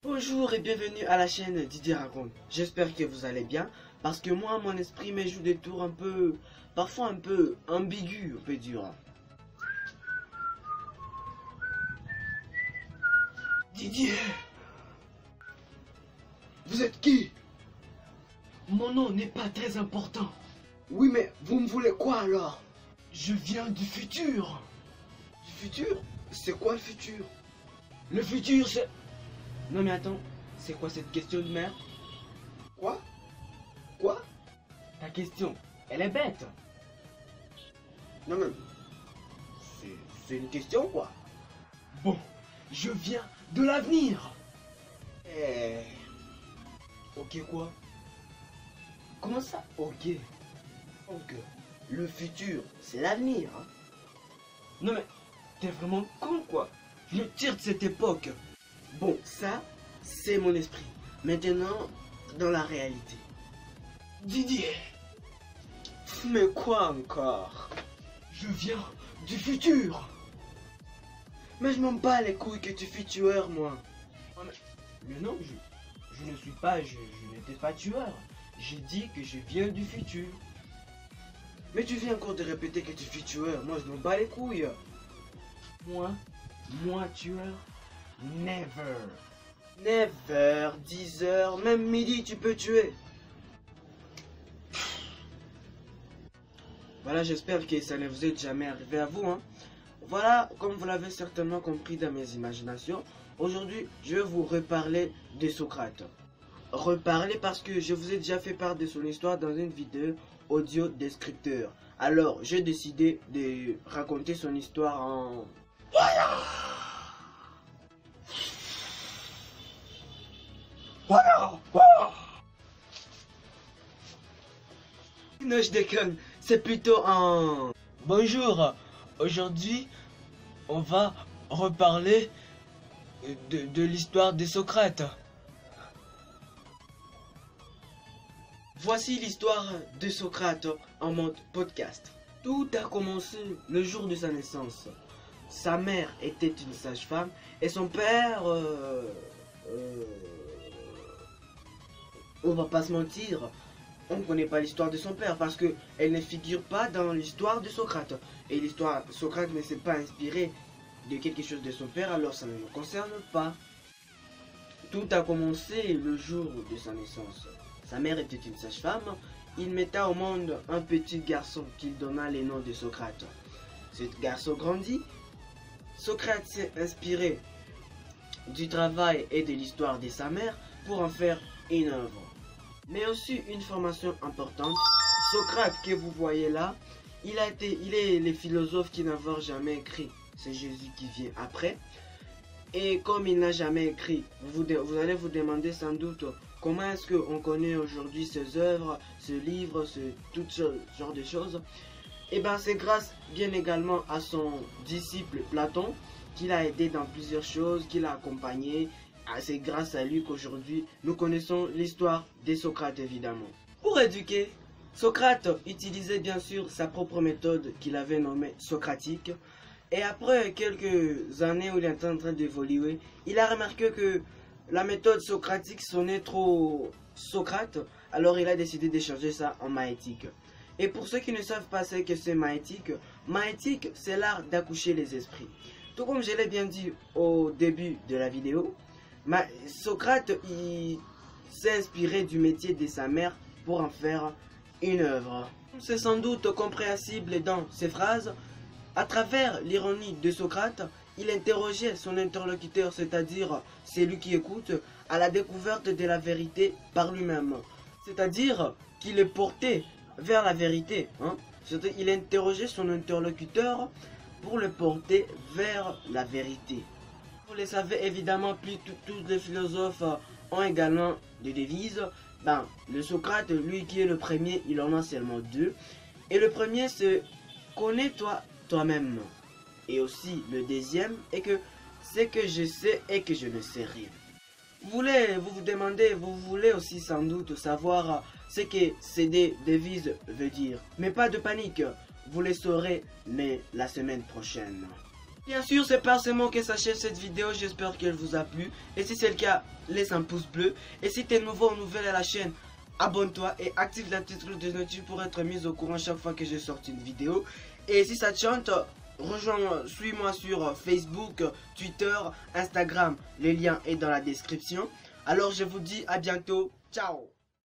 Bonjour et bienvenue à la chaîne Didier Raconte. J'espère que vous allez bien parce que moi mon esprit me joue des tours parfois un peu ambigus, on peut dire. Didier, vous êtes qui? Mon nom n'est pas très important. Oui, mais vous me voulez quoi alors? Je viens du futur. Du futur? C'est quoi le futur? Le futur c'est... Non mais attends, c'est quoi cette question de merde? Quoi? Quoi? Ta question, elle est bête. Non mais... C'est une question quoi? Bon, je viens de l'avenir. Ok quoi? Comment ça? Ok. Donc, le futur, c'est l'avenir. Hein? Non mais, t'es vraiment con quoi? Je tire de cette époque. Bon, ça, c'est mon esprit. Maintenant, dans la réalité. Didier. Mais quoi encore? Je viens du futur. Mais je m'en bats les couilles que tu fais tueur, moi. Oh, mais non, je ne suis pas, je n'étais pas tueur. J'ai dit que je viens du futur. Mais tu viens encore de répéter que tu fais tueur. Moi, je m'en bats les couilles. Moi tueur? Never. Never, 10 heures, même midi tu peux tuer. Voilà, j'espère que ça ne vous est jamais arrivé à vous. Hein. Voilà, comme vous l'avez certainement compris dans mes imaginations, aujourd'hui je vais vous reparler de Socrate. Reparler parce que je vous ai déjà fait part de son histoire dans une vidéo audio descripteur. Alors j'ai décidé de raconter son histoire en... Non, je déconne, c'est plutôt un... Bonjour, aujourd'hui, on va reparler de l'histoire de Socrate. Voici l'histoire de Socrate en mode podcast. Tout a commencé le jour de sa naissance. Sa mère était une sage-femme et son père... on va pas se mentir, on ne connaît pas l'histoire de son père parce qu'elle ne figure pas dans l'histoire de Socrate. Et l'histoire de Socrate ne s'est pas inspirée de quelque chose de son père, alors ça ne nous concerne pas. Tout a commencé le jour de sa naissance. Sa mère était une sage-femme, il metta au monde un petit garçon qu'il donna le nom de Socrate. Ce garçon grandit, Socrate s'est inspiré du travail et de l'histoire de sa mère pour en faire une œuvre. Mais aussi une formation importante, Socrate que vous voyez là, il est le philosophe qui n'a jamais écrit. C'est Jésus qui vient après. Et comme il n'a jamais écrit, vous allez vous demander sans doute comment est-ce qu'on connaît aujourd'hui ses œuvres, ce livre, tout ce genre de choses. Et bien c'est grâce bien également à son disciple Platon, qui l'a aidé dans plusieurs choses, qui l'a accompagné. C'est grâce à lui qu'aujourd'hui nous connaissons l'histoire de Socrate évidemment. Pour éduquer, Socrate utilisait bien sûr sa propre méthode qu'il avait nommée socratique. Et après quelques années où il était en train d'évoluer, il a remarqué que la méthode socratique sonnait trop Socrate. Alors il a décidé de changer ça en maïtique. Et pour ceux qui ne savent pas ce que c'est maïtique, maïtique c'est l'art d'accoucher les esprits. Tout comme je l'ai bien dit au début de la vidéo, Socrate s'est inspiré du métier de sa mère pour en faire une œuvre. C'est sans doute compréhensible dans ses phrases. À travers l'ironie de Socrate, il interrogeait son interlocuteur, c'est-à-dire celui qui écoute, à la découverte de la vérité par lui-même. C'est-à-dire qu'il est porté vers la vérité. Hein? Il interrogeait son interlocuteur pour le porter vers la vérité. Vous le savez évidemment, plus tous les philosophes ont également des devises. Le Socrate, lui qui est le premier, il en a seulement deux. Et le premier c'est « connais-toi toi-même ». Et aussi le deuxième est que c'est que je sais et que je ne sais rien. Vous voulez aussi sans doute savoir ce que ces devises veut dire. Mais pas de panique, vous les saurez mais la semaine prochaine. Bien sûr, c'est par ce mot que s'achève cette vidéo, j'espère qu'elle vous a plu. Et si c'est le cas, laisse un pouce bleu. Et si tu es nouveau ou nouvelle à la chaîne, abonne-toi et active la petite cloche de notification pour être mis au courant chaque fois que je sors une vidéo. Et si ça te chante, suis-moi sur Facebook, Twitter, Instagram. Le lien est dans la description. Alors je vous dis à bientôt. Ciao.